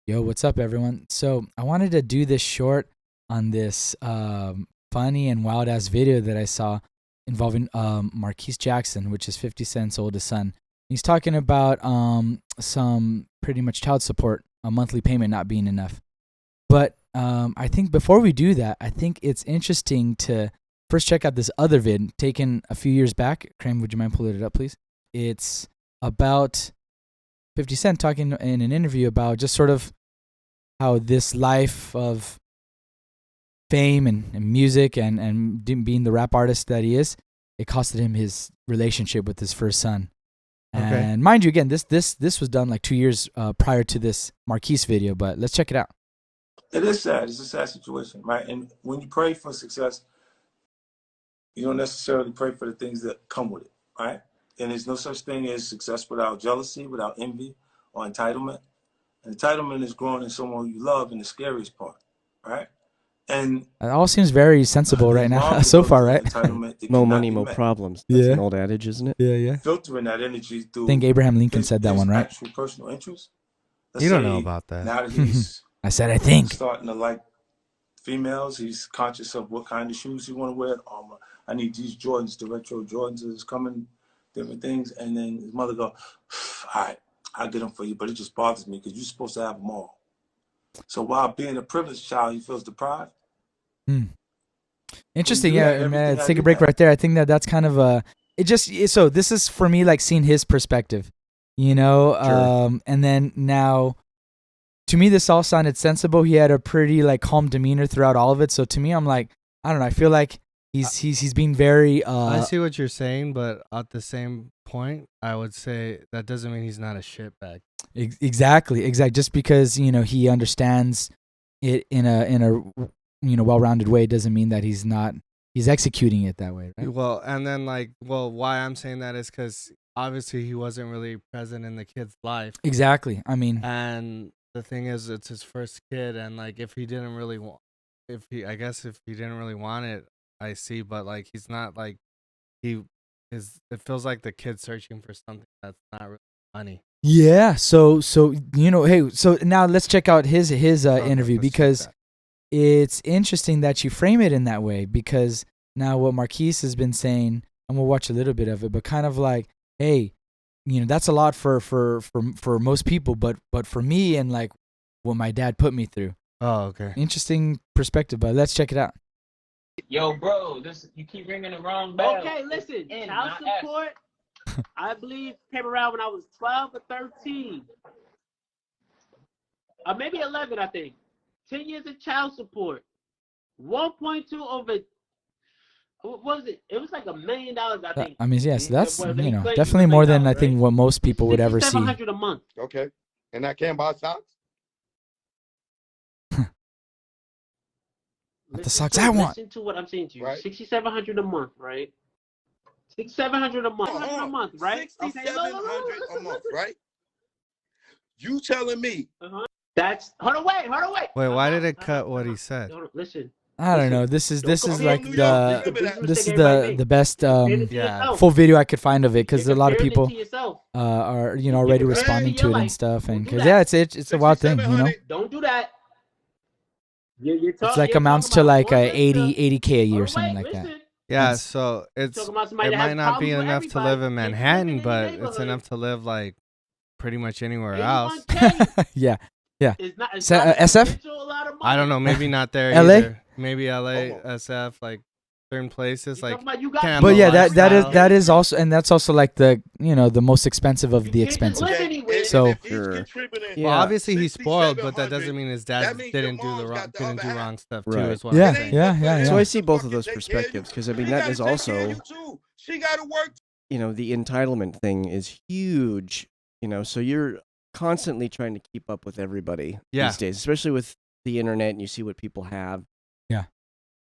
Yo, what's up, everyone? So I wanted to do this short on this funny and wild ass video that I saw involving Marquise Jackson, which is 50 Cent's oldest son. He's talking about some pretty much child support, a monthly payment not being enough. But I think before we do that, I think it's interesting to first check out this other vid taken a few years back. Kramer, would you mind pulling it up, please? It's about 50 Cent talking in an interview about just sort of how this life of fame and music and being the rap artist that he is, it costed him his relationship with his first son. Okay. And mind you, again, this was done like 2 years prior to this Marquise video, but let's check it out. It is sad. It's a sad situation, right? And when you pray for success, you don't necessarily pray for the things that come with it, right? And there's no such thing as success without jealousy, without envy, or entitlement. And entitlement is growing in someone you love in the scariest part, right? And It all seems very sensible right now, so far, right? More money, more problems. That's an old adage, isn't it? Yeah. Filtering that energy through. I think Abraham Lincoln said that one, right? Actual personal interest. You don't know about that. Now that he's I said, I think. starting to like females, he's conscious of what kind of shoes he want to wear. I need these Jordans, the retro Jordans is coming, different things. And then his mother go, all right, I'll get them for you, but it just bothers me because you're supposed to have them all. So while being a privileged child, he feels deprived. Interesting. do that, Yeah, man, everything let's I take a do break that. right there. I think that's kind of so this is for me like seeing his perspective, you know. Sure. And then now, to me, this all sounded sensible. He had a pretty like calm demeanor throughout all of it. So to me, I'm like, I don't know. I feel like he's being very. I see what you're saying, but at the same point, I would say that doesn't mean he's not a shitbag. Exactly. Just because he understands it in a well-rounded way doesn't mean that he's executing it that way, right? Well, and then why I'm saying that is because obviously he wasn't really present in the kid's life. Exactly. I mean, And the thing is, it's his first kid, and like if he didn't really want, if he didn't really want it, I see, but like he's not like it feels like the kid's searching for something that's not really money. yeah. So hey, so now let's check out his interview, let's check because that. it's interesting that you frame it in that way, because now what Marquise has been saying, and we'll watch a little bit of it, but kind of like, hey, that's a lot for most people, but for me and like what my dad put me through. Oh, okay. Interesting perspective, but let's check it out. Yo, bro, you keep ringing the wrong bell. Okay, listen, And child not F. support, I believe, came around when I was 12 or 13. Or maybe 11, I think. 10 years of child support. 1.2 over, what was it? It was like $1 million, I think. I mean, yes, that's Well, they claim definitely $1 more million, than I think right? what most people would ever see. $6,700 a month. Okay. And I can't buy socks? Not the socks I want. Listen to what I'm saying to you. Right. $6,700 a month, right? $6,700 a month. $700 a month, right? Okay, $6,700 a month, right? You telling me That's hold on, wait. Wait, why did it cut what he said? Hold on, listen. I don't know. This is like New York, the remember that. this is the best Yeah. full video I could find of it, because a lot of Compare it people to yourself. are already compare it responding to to your it and life. stuff, and Don't do because that. it's a wild thing, Don't do that. You're It's like amounts to like 80K a year or something like that. Yeah, It's- so it Talking about somebody might that has not be problems with enough to live in everybody. Manhattan, Living in but the it's neighborhood. enough to live like pretty much anywhere else. 81K Yeah. is not, it's So, not SF? essential, a lot of money. I don't know, maybe not there LA? either. Maybe LA, SF, like certain places, You're like talking about you got can't But the yeah, that lifestyle. is also, and that's also like the the most expensive of the You can't just expensive. live anywhere. So- if he's Sure. contributing, Yeah. Well, obviously he's spoiled, but that doesn't 6,700, mean his that dad means your didn't do mom's got the didn't do other wrong half. stuff too. Right. Is what Yeah, I'm saying. yeah. So I see both of Fucking those take care of perspectives, you. because I mean She that gotta is take care of also, you, too. She got to work. the entitlement thing is huge. So you're constantly trying to keep up with everybody Yeah. these days, especially with the internet, and you see what people have. Yeah.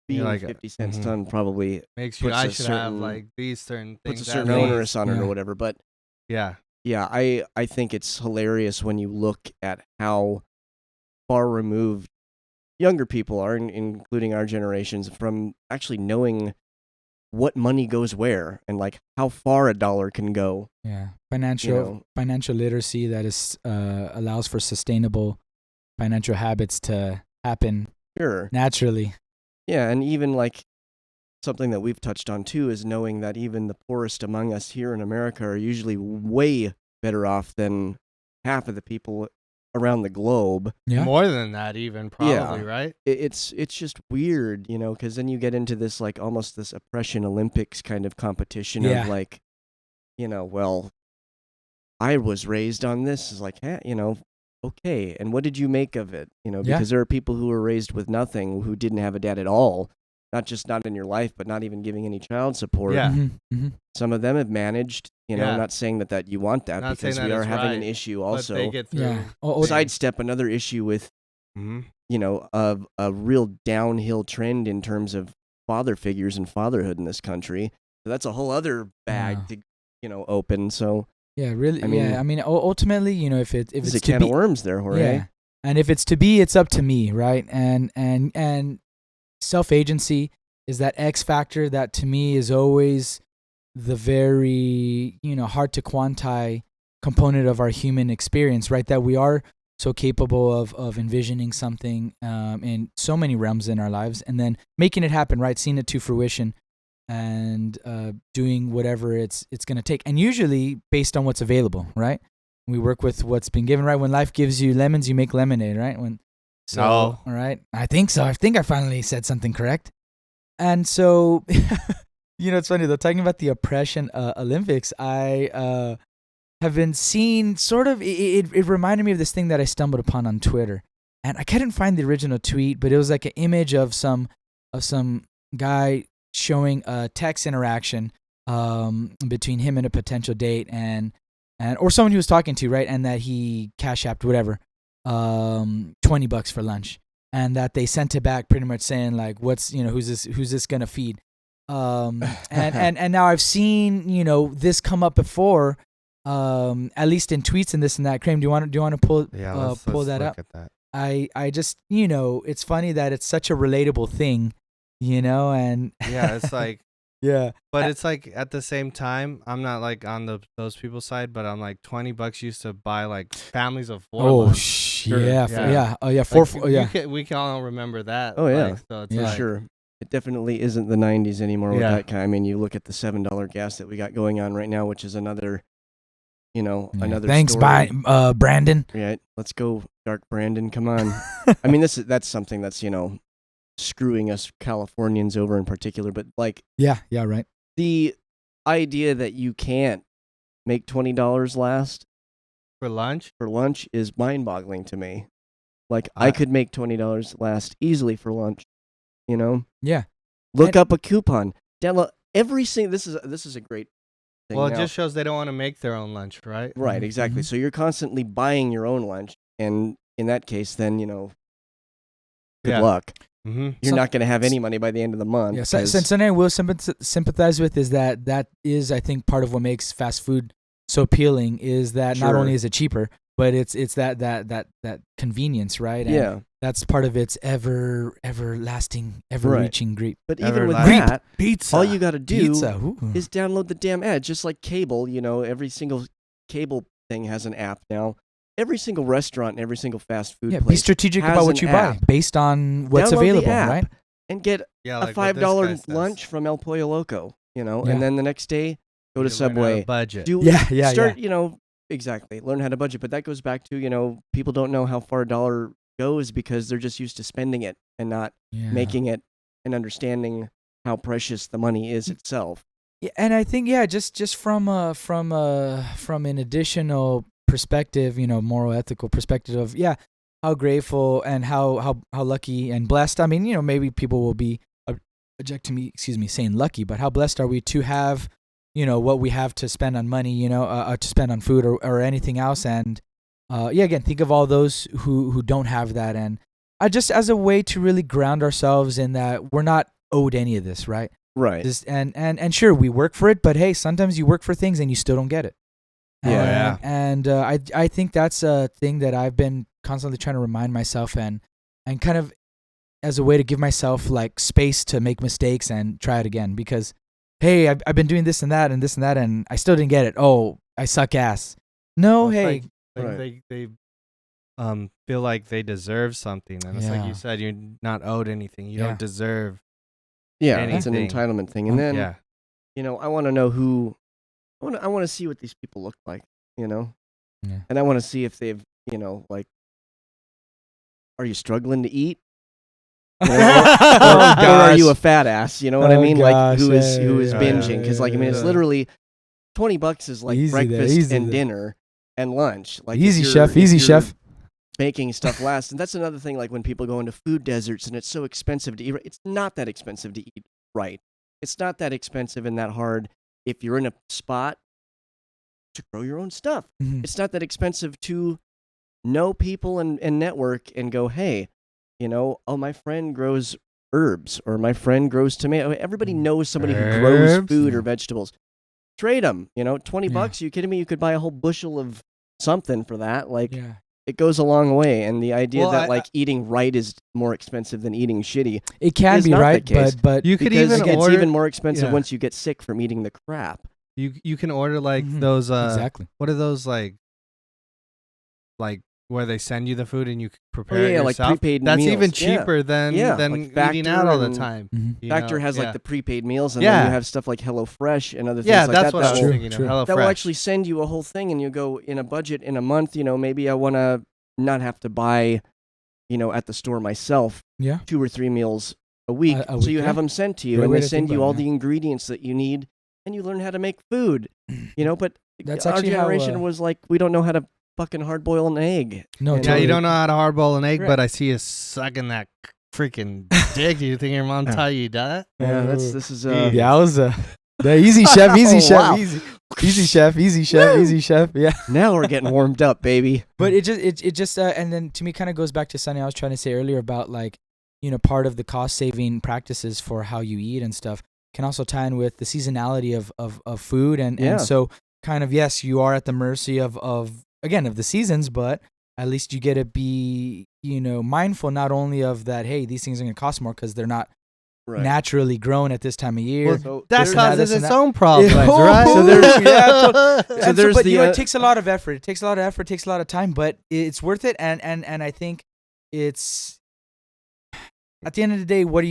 Being like 50 Cent's mhm. son probably Makes you puts I a should have certain- like these certain things. puts a at certain least. onerous on it Yeah. or whatever. But Yeah. yeah, I think it's hilarious when you look at how far removed younger people are, including our generations, from actually knowing what money goes where and like how far a dollar can go. Yeah, financial literacy that is allows for sustainable financial habits to happen Sure. naturally. Yeah, and even like something that we've touched on too is knowing that even the poorest among us here in America are usually way better off than half of the people around the globe. Yeah. More than that, even probably, Yeah. right? It's just weird, you know, because then you get into this like almost this oppression Olympics kind of competition Yeah. of like, you know, well, I was raised on this. Is like, you know, okay, and what did you make of it? You know, Yeah. because there are people who were raised with nothing, who didn't have a dad at all, not just not in your life, but not even giving any child support. Yeah. Mm-hmm. Some of them have managed, you know, Yeah. not saying that you want that, Not saying because that we are it's having an right, issue But they also. get through. Yeah. Sidestep another issue with, Mhm. you know, of a real downhill trend in terms of father figures and fatherhood in this country. So that's a whole other bag Yeah. to, you know, open. So Yeah, really. I mean- yeah, I mean, ultimately, you know, if this it's is a to can be, of worms there, Jorge. yeah, and if it's to be, it's up to me, right? And self agency is that X factor that to me is always the very, you know, hard to quantify component of our human experience, right? That we are so capable of envisioning something in so many realms in our lives, and then making it happen, right? Seeing it to fruition, and doing whatever it's going to take, and usually based on what's available, right? We work with what's been given, right? When life gives you lemons, you make lemonade, right? No. All right, I think so. I think I finally said something correct. And so, you know, it's funny though, talking about the oppression Olympics, I have been seeing sort of, it reminded me of this thing that I stumbled upon on Twitter. And I couldn't find the original tweet, but it was like an image of some guy showing a text interaction between him and a potential date, and or someone he was talking to, right? And that he cash apped whatever, $20 for lunch. And that they sent it back pretty much saying like, what's, you know, who's this gonna feed? And now I've seen, you know, this come up before, at least in tweets and this and that. Kramer, do you want to pull Let's pull that look up? at that. I just, you know, it's funny that it's such a relatable thing, you know, and Yeah, it's like, yeah, but it's like at the same time, I'm not like on those people's side, but I'm like $20 used to buy like families of four. oh lunch. Sure. yeah, Yeah. yeah, oh yeah, Like, we can all remember that. Oh, yeah. Like, so it's Yeah. like, Sure. It definitely isn't the 90s anymore with Yeah. that kind. I mean, you look at the $7 gas that we got going on right now, which is another, you know, Yeah. another Thanks, story. bye, Brandon. Right. Let's go, Dark Brandon. Come on. I mean, that's something that's, you know, screwing us Californians over in particular. But like yeah, right. the idea that you can't make $20 last for lunch. for lunch is mind-boggling to me. Like I could make $20 last easily for lunch. You know. Yeah. Look up a coupon. Download every single. This is a great thing. Well, it now. just shows they don't want to make their own lunch, right? Right, Mhm, exactly. mhm. So you're constantly buying your own lunch, and in that case, then you know, good Yeah. luck. Mm-hmm. You're Some- not going to have any money by the end of the month. Yeah, 'cause- something I will sympathize with is that is, I think, part of what makes fast food so appealing is that not Sure. only is it cheaper, but it's that convenience, right? And yeah, that's part of its everlasting, ever-reaching great but even with Everlasting. that, Pizza. all you got to do pizza. Ooh. is download the damn ad, just like cable. You know, every single cable thing has an app now. Every single restaurant and every single fast food Yeah, be place strategic has about what an you buy app. based on what's Download the available, app right? and get Yeah, a like what this $5 guy says. lunch from El Pollo Loco. You know, Yeah. and then the next day go to You learn how to Subway. budget. Do Yeah, start, you know, exactly. Learn how to budget, but that goes back to, you know, people don't know how far a dollar goes because they're just used to spending it and not Yeah. making it and understanding how precious the money is itself. Yeah, and I think just from an additional perspective, you know, moral, ethical perspective of how grateful and how lucky and blessed. I mean, you know, maybe people will be object to me, saying lucky, but how blessed are we to have, you know, what we have to spend on money, you know, to spend on food or anything else, and again, think of all those who don't have that, and just as a way to really ground ourselves in that we're not owed any of this, right? Right. Just and sure, we work for it, but hey, sometimes you work for things and you still don't get it. Yeah. And I think that's a thing that I've been constantly trying to remind myself and kind of as a way to give myself like space to make mistakes and try it again, because hey, I've been doing this and that and I still didn't get it. Oh, I suck ass. No, Well, it's hey, like Right. they feel like they deserve something, and it's like Yeah. you said, you're not owed anything. You Yeah. don't deserve. Yeah, it's an anything. entitlement thing. And then, Yeah. I want to know who. I want to see what these people look like. Yeah. And I want to see if they've, like, are you struggling to eat? Or are you a fat ass? You know what I Oh, mean? gosh, Like who is yeah, binging? Because like it's yeah. literally $20 is like Easy there, breakfast easy and there. dinner and lunch. Like if Easy, you're- chef. if Easy, you're chef. Making stuff last, and that's another thing. Like when people go into food deserts and it's so expensive to eat. It's not that expensive to eat right. It's not that expensive and that hard if you're in a spot to grow your own stuff. Mhm. It's not that expensive to know people and network and go, hey, oh, my friend grows herbs or my friend grows tomato. Everybody knows somebody who grows Herbs? food or Yeah. vegetables. Trade them. $20. You kidding me? You could buy a whole bushel of something for that. Like Yeah. it goes a long way. And the idea Well, that I- like eating right is more expensive than eating shitty. It can is be not the right, case. but You could Because even it's order. even more expensive yeah. once you get sick from eating the crap. You can order like Mhm. those. Exactly. What are those like where they send you the food and you can prepare it yeah, like yourself? prepaid That's meals. even Yeah. cheaper than Yeah, than like eating Factor out all the and- time. Mhm. you Factor know? has Yeah. like the prepaid meals, and then Yeah. you have stuff like HelloFresh and other things Yeah, like that's that. what that I was will- thinking True. of. HelloFresh. That will actually send you a whole thing, and you go in a budget in a month. Maybe I want to not have to buy, at the store myself, Yeah. 2 or 3 meals a week. A So week, you yeah. have them sent to you, Great and way they to think send you about all it, the ingredients that you need, and you learn how to make food. But That's our actually how, generation was like, we don't know how to fucking hard boil an egg. No, And- Yeah, totally. you don't know how to hardboil an egg, Right. but I see you sucking that freaking dick. Do you think your mom taught you that? Yeah, Oh. this is Yeah, I was the easy chef, easy Oh, chef, wow. easy chef, easy chef, Woo! easy chef. Yeah. Now we're getting warmed up, baby. But it just and then to me kind of goes back to something I was trying to say earlier about like, part of the cost saving practices for how you eat and stuff can also tie in with the seasonality of food Yeah. and so kind of, yes, you are at the mercy of the seasons, but at least you get to be, mindful not only of that, hey, these things are going to cost more because they're not Right. naturally grown at this time of year. Well, So that this and that, causes this and its that. own problems, Yeah. right? So there's- yeah, So And there's but the, it takes a lot of effort. It takes a lot of effort, takes a lot of time, but it's worth it. And I think it's at the end of the day, how are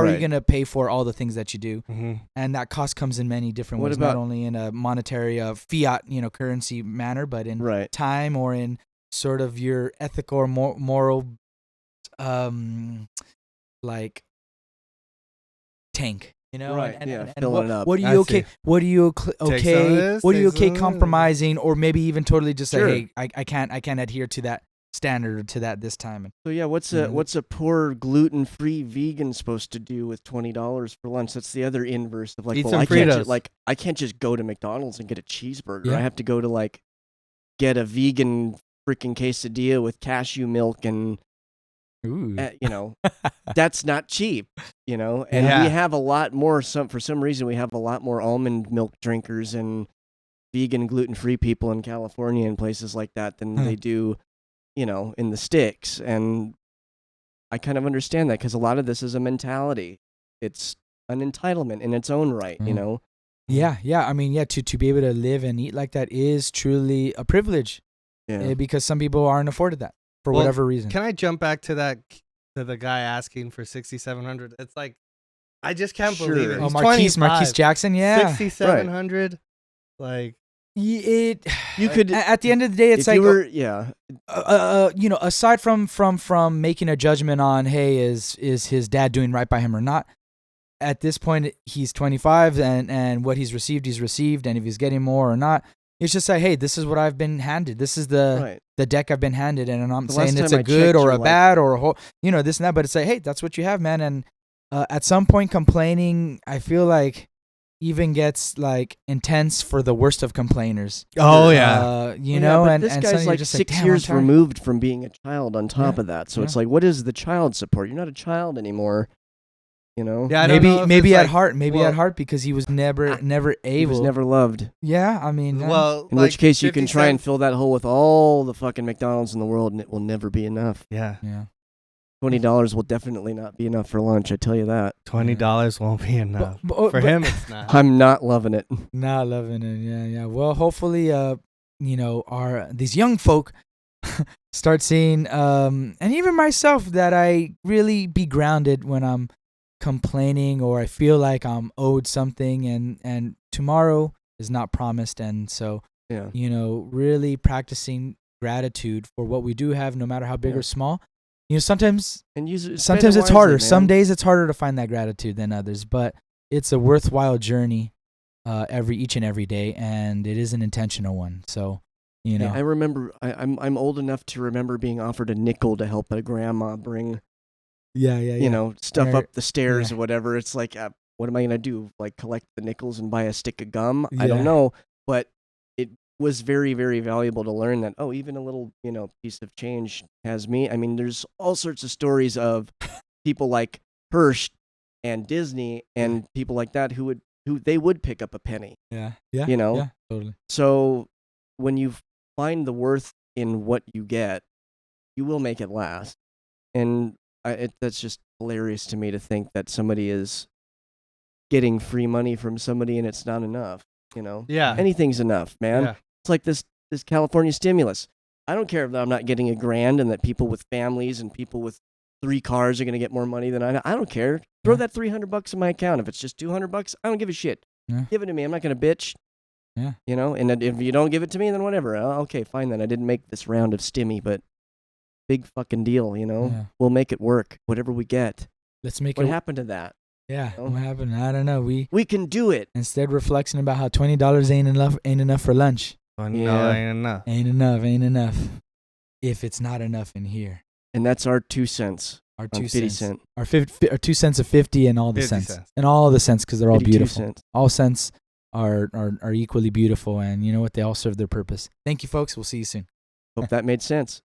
you Right. gonna pay for all the things that you do? Mhm. And that cost comes in many different What ways, about- not only in a monetary fiat, currency manner, but in Right. time or in sort of your ethical or moral, like tank. Right, and, yeah, and filling it up. what are I you okay? see. What are you Take some of okay? this, What are you take some okay of this. compromising, or maybe even totally just Sure. say, hey, I can't adhere to that standard or to that this time. So yeah, what's Yeah, a poor gluten-free vegan supposed to do with $20 for lunch? That's the other inverse of like, Eat well, some I Fritos. can't just go to McDonald's and get a cheeseburger. Yeah. I have to go to like get a vegan freaking quesadilla with cashew milk and Ooh. that's not cheap, And Yeah. we have a lot more. For some reason, we have a lot more almond milk drinkers and vegan gluten-free people in California and places like that than Huh. they do, in the sticks. And I kind of understand that because a lot of this is a mentality. It's an entitlement in its own right, Mm. Yeah. I mean, to be able to live and eat like that is truly a privilege, Yeah. because some people aren't afforded that for Well, whatever reason. Can I jump back to the guy asking for 6,700? It's like I just can't believe it. Sure. Oh, He's Marquise 25. Jackson, yeah. 6,700. Like You You could, at the end of the day, it's if like you were, yeah, aside from making a judgment on, hey, is his dad doing right by him or not? At this point, he's 25, and what he's received, and if he's getting more or not, it's just like, hey, this is what I've been handed. This is the right. deck I've been handed, and I'm not The saying last it's time a I good checked, or you're a like- bad or a whole, this and that, but it's like, hey, that's what you have, man. And at some point, complaining, I feel like, even gets like intense for the worst of complainers. oh yeah. Well, but And this and guy's suddenly you're like just 6 damn, I'm years tired. removed from being a child on top Yeah, of that. So yeah. it's like, what is the child support? You're not a child anymore, Yeah, I don't know Maybe if it's at like- heart, well, at heart, because he was never he was able. never loved. Yeah, I mean, Well, In like which case, you can 50 try and cents- fill that hole with all the fucking McDonald's in the world, and it will never be enough. Yeah, yeah. $20 will definitely not be enough for lunch. I tell you that. $20 won't be enough. But For him, it's not. I'm not loving it. not loving it. Yeah. Well, hopefully, these young folk start seeing, and even myself, that I really be grounded when I'm complaining or I feel like I'm owed something, and tomorrow is not promised. And so, Yeah. really practicing gratitude for what we do have, no matter how big Yeah. or small. Sometimes And spend sometimes it it's wisely, harder. man. Some days it's harder to find that gratitude than others, but it's a worthwhile journey each and every day, and it is an intentional one. So, Hey, I remember I'm old enough to remember being offered a nickel to help a grandma bring stuff Or- up the stairs yeah. or whatever. It's like, what am I gonna do? Like collect the nickels and buy a stick of gum? I don't Yeah. know, but it was very, very valuable to learn that. Oh, even a little piece of change has me. I mean, there's all sorts of stories of people like Hirsch and Disney and people like that who they would pick up a penny. Yeah. Yeah, Totally. So when you find the worth in what you get, you will make it last. And that's just hilarious to me to think that somebody is getting free money from somebody and it's not enough. Yeah. Anything's enough, man. Yeah. It's like this California stimulus. I don't care if I'm not getting $1,000 and that people with families and people with 3 cars are going to get more money than I don't care. Throw that $300 in my account. If it's just $200, I don't give a shit. Yeah. Give it to me. I'm not going to bitch. Yeah. And if you don't give it to me, then whatever. Okay, fine then. I didn't make this round of stimmy, but big fucking deal, Yeah. We'll make it work. Whatever we get. Let's make What it. happened to that? Yeah. Oh. What happened? I don't know. We can do it. Instead we're flexing about how $20 ain't enough for lunch. Oh, no, Yeah. ain't enough. Ain't enough. If it's not enough in here. And that's our 2 cents. Our on 2 50 cents. cent. Our 2 cents of 50 and all the 50 cents. cents. And all the cents, because they're all 52 beautiful. cents. All cents are equally beautiful, and you know what? They all serve their purpose. Thank you, folks. We'll see you soon. Hope that made sense.